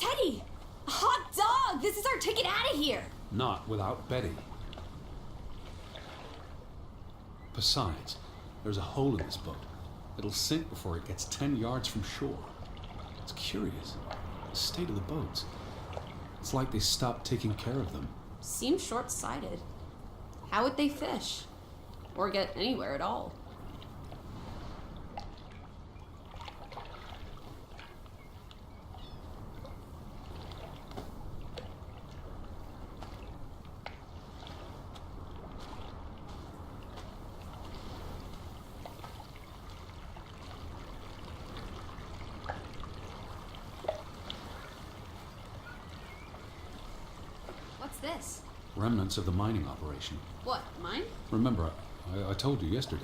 Teddy! Hot dog! This is our ticket out of here! Not without Betty. Besides, there's a hole in this boat. It'll sink before it gets 10 yards from shore. It's curious. The state of the boats. It's like they stopped taking care of them. Seems short-sighted. How would they fish? Or get anywhere at all? What's this? Remnants of the mining operation. What, mine? Remember, I told you yesterday.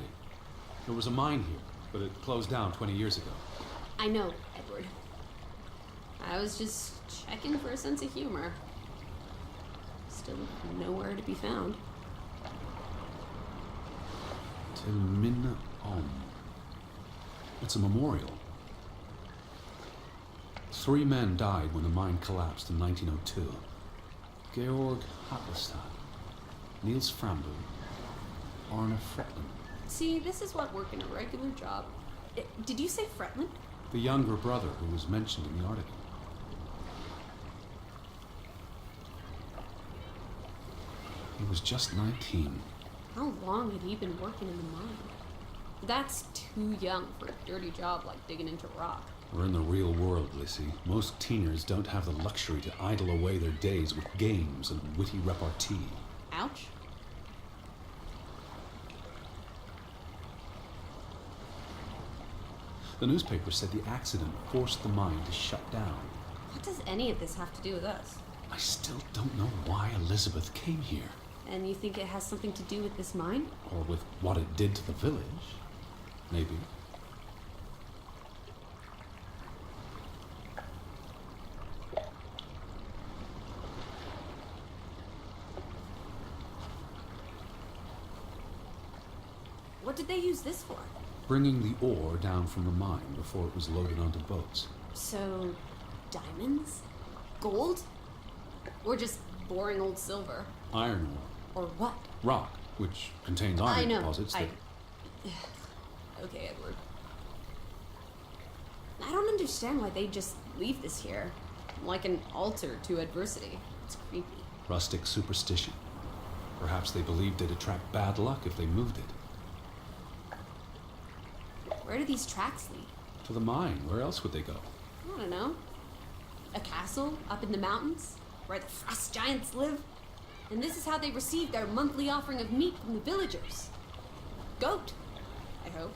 There was a mine here, but it closed down 20 years ago. I know, Edward. I was just checking for a sense of humor. Still nowhere to be found. Till Min Om. It's a memorial. 3 men died when the mine collapsed in 1902. Georg Harden, Niels Frambu, Arne Fretland. See, this is what working a regular job. Did you say Fretland? The younger brother who was mentioned in the article. He was just 19. How long had he been working in the mine? That's too young for a dirty job like digging into rock. We're in the real world, Lissie. Most teeners don't have the luxury to idle away their days with games and witty repartee. Ouch. The newspaper said the accident forced the mine to shut down. What does any of this have to do with us? I still don't know why Elizabeth came here. And you think it has something to do with this mine? Or with what it did to the village. Maybe. What did they use this for? Bringing the ore down from the mine before it was loaded onto boats. So, diamonds? Gold? Or just boring old silver? Iron ore. Or what? Rock, which contains iron deposits that... Okay, Edward. I don't understand why they just leave this here. Like an altar to adversity. It's creepy. Rustic superstition. Perhaps they believed it'd attract bad luck if they moved it. Where do these tracks lead? To the mine. Where else would they go? I don't know. A castle up in the mountains where the frost giants live? And this is how they receive their monthly offering of meat from the villagers. Goat, I hope.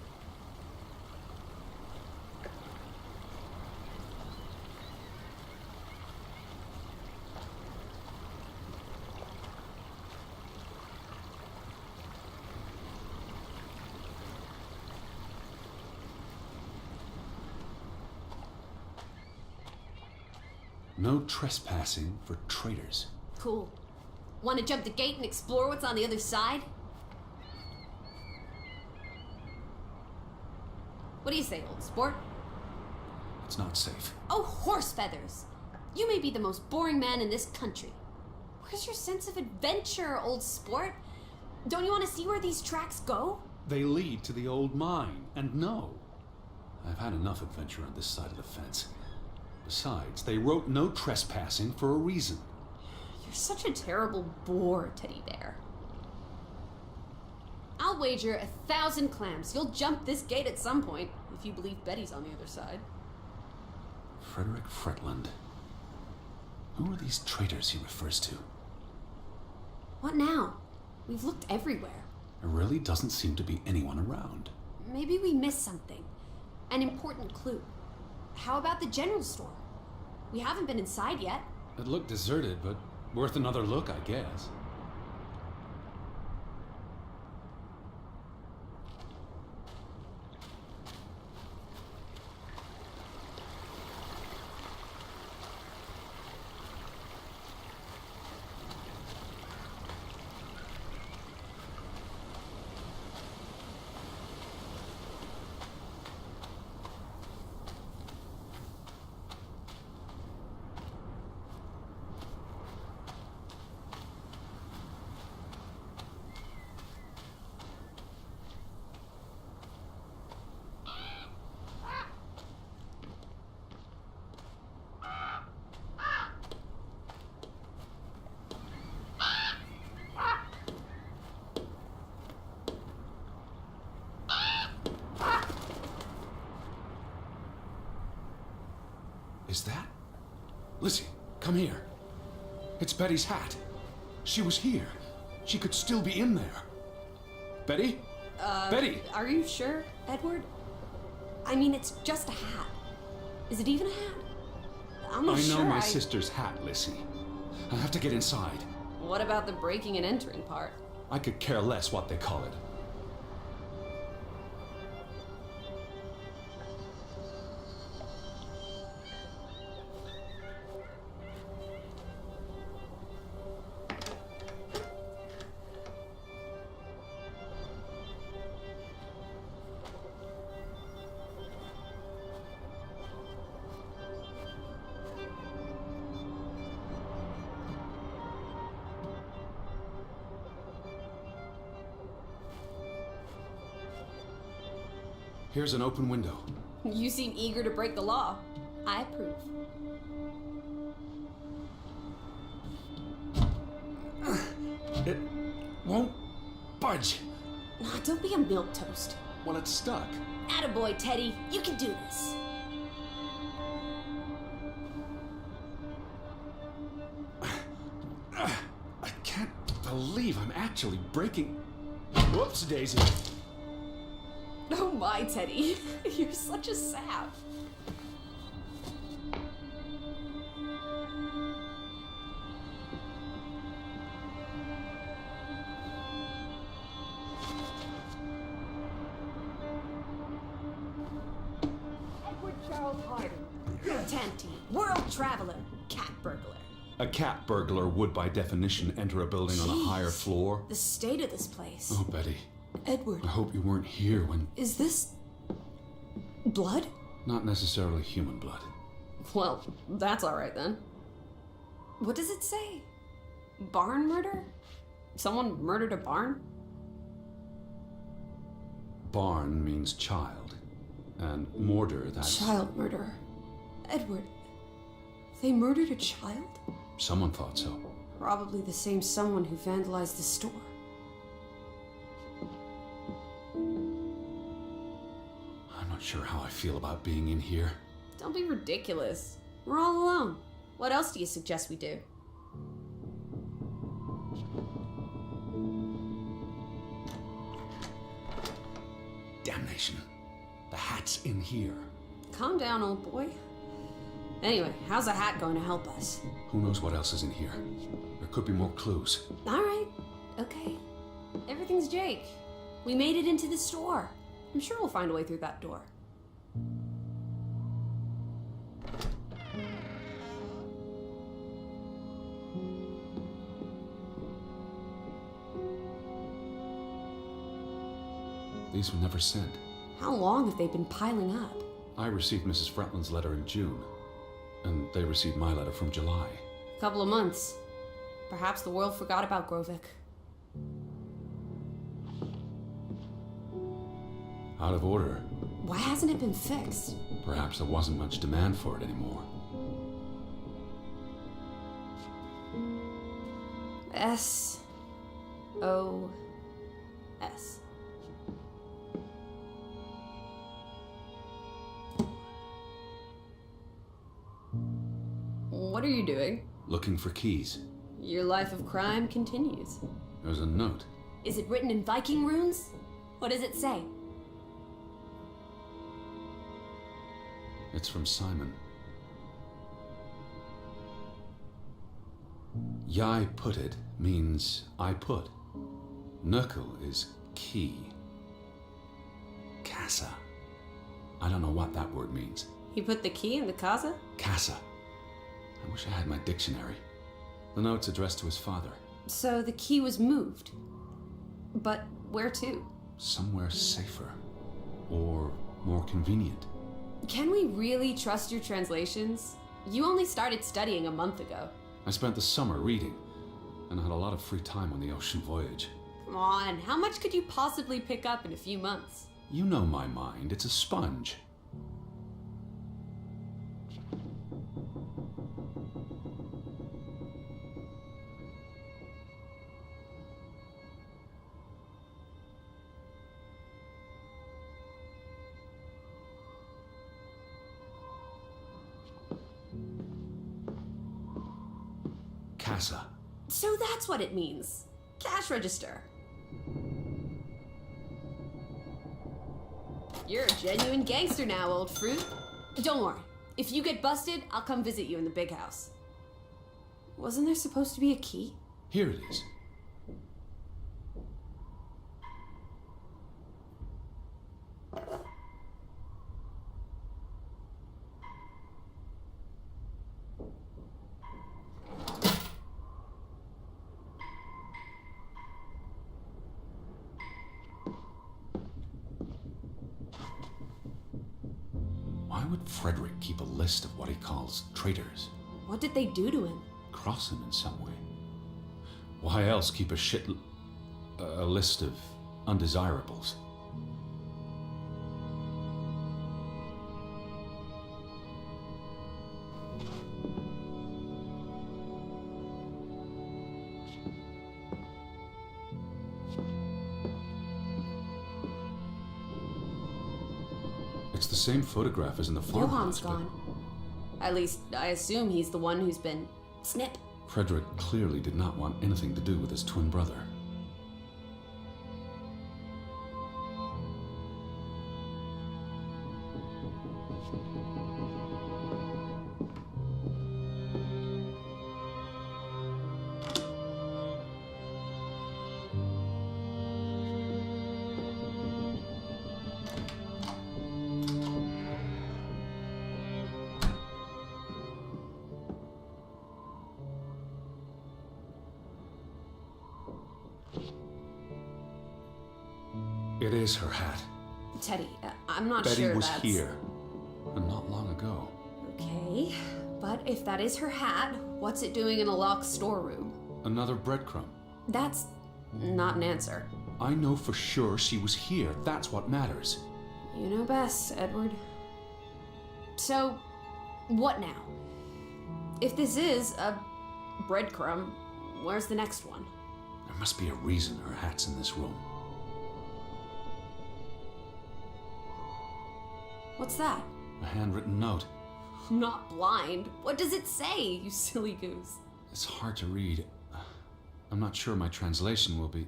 No trespassing for traitors. Cool. Want to jump the gate and explore what's on the other side? What do you say, old sport? It's not safe. Oh, horse feathers! You may be the most boring man in this country. Where's your sense of adventure, old sport? Don't you want to see where these tracks go? They lead to the old mine, and no. I've had enough adventure on this side of the fence. Besides, they wrote no trespassing for a reason. You're such a terrible bore, Teddy Bear. I'll wager 1,000 clams you'll jump this gate at some point, if you believe Betty's on the other side. Frederick Fretland. Who are these traitors he refers to? What now? We've looked everywhere. There really doesn't seem to be anyone around. Maybe we missed something. An important clue. How about the general store? We haven't been inside yet. It looked deserted, but worth another look, I guess. Lissie, come here. It's Betty's hat. She was here. She could still be in there. Betty? Betty! Are you sure, Edward? I mean, it's just a hat. Is it even a hat? I'm not sure. I know my sister's hat, Lissie. I have to get inside. What about the breaking and entering part? I could care less what they call it. Here's an open window. You seem eager to break the law. I approve. It won't budge. Nah, don't be a milquetoast. Well, it's stuck. Attaboy, Teddy. You can do this. I can't believe I'm actually breaking... Whoops, Daisy. Oh my, Teddy. You're such a sap. Edward Charles Harden. Tanty. World traveler. Cat burglar. A cat burglar would, by definition, enter a building on a higher floor. The state of this place. Oh, Betty. Edward. I hope you weren't here when... Is this... blood? Not necessarily human blood. Well, that's alright then. What does it say? Barn murder? Someone murdered a barn? Barn means child. And mortar, that's... Child murder. Edward, they murdered a child? Someone thought so. Probably the same someone who vandalized the store. I'm not sure how I feel about being in here. Don't be ridiculous. We're all alone. What else do you suggest we do? Damnation. The hat's in here. Calm down, old boy. Anyway, how's a hat going to help us? Who knows what else is in here? There could be more clues. Alright. Okay. Everything's Jake. We made it into the store. I'm sure we'll find a way through that door. These were never sent. How long have they been piling up? I received Mrs. Fretland's letter in June, and they received my letter from July. A couple of months. Perhaps the world forgot about Grovik. Out of order. Why hasn't it been fixed? Perhaps there wasn't much demand for it anymore. S-O-S. What are you doing? Looking for keys. Your life of crime continues. There's a note. Is it written in Viking runes? What does it say? It's from Simon. Yai put it means I put. Knuckle is key. Casa. I don't know what that word means. He put the key in the casa? Casa. I wish I had my dictionary. The note's addressed to his father. So the key was moved. But where to? Somewhere safer. Or more convenient. Can we really trust your translations? You only started studying a month ago. I spent the summer reading, and I had a lot of free time on the ocean voyage. Come on, how much could you possibly pick up in a few months? You know my mind, it's a sponge. casa. So that's what it means. Cash register. You're a genuine gangster now, old fruit. Don't worry. If you get busted, I'll come visit you in the big house. Wasn't there supposed to be a key? Here it is. Why would Frederick keep a list of what he calls traitors? What did they do to him? Cross him in some way. Why else keep a list of undesirables? It's the same photograph as in the farmhouse. Johann's gone. At least, I assume he's the one who's been... snip. Frederick clearly did not want anything to do with his twin brother. It is her hat. Teddy, I'm not Betty sure was that's... here, and not long ago. Okay, but if that is her hat, what's it doing in a locked storeroom? Another breadcrumb. That's not an answer. I know for sure she was here. That's what matters. You know best, Edward. So, what now? If this is a breadcrumb, where's the next one? There must be a reason her hat's in this room. What's that? A handwritten note. I'm not blind. What does it say, you silly goose? It's hard to read. I'm not sure my translation will be...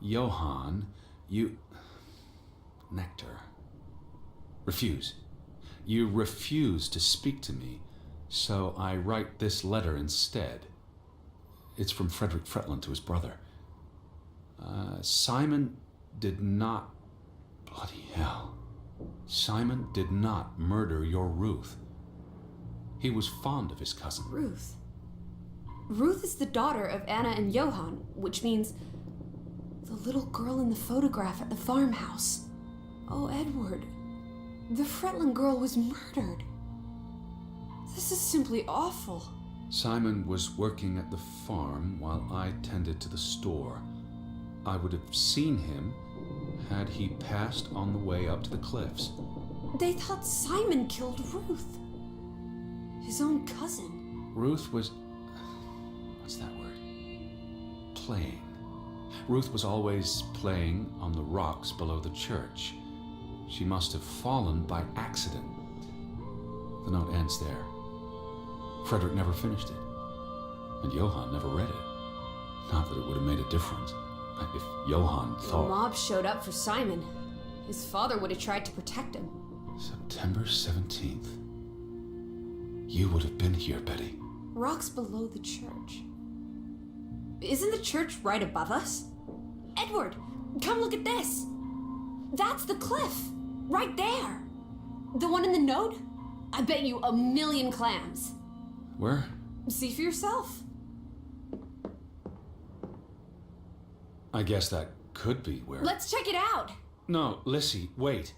Johann, you... Nectar. Refuse. You refuse to speak to me, so I write this letter instead. It's from Frederick Fretland to his brother. Simon did not... Bloody hell. Simon did not murder your Ruth. He was fond of his cousin. Ruth. Ruth is the daughter of Anna and Johann, which means the little girl in the photograph at the farmhouse. Oh, Edward. The Fretland girl was murdered. This is simply awful. Simon was working at the farm while I tended to the store. I would have seen him had he passed on the way up to the cliffs. They thought Simon killed Ruth. His own cousin. Ruth was... what's that word? Playing. Ruth was always playing on the rocks below the church. She must have fallen by accident. The note ends there. Frederick never finished it. And Johann never read it. Not that it would have made a difference. If Johann thought... The mob showed up for Simon. His father would have tried to protect him. September 17th. You would have been here, Betty. Rocks below the church. Isn't the church right above us? Edward, come look at this. That's the cliff. Right there. The one in the note? I bet you 1,000,000 clams. Where? See for yourself. I guess that could be where... Let's check it out. No, Lissie, wait.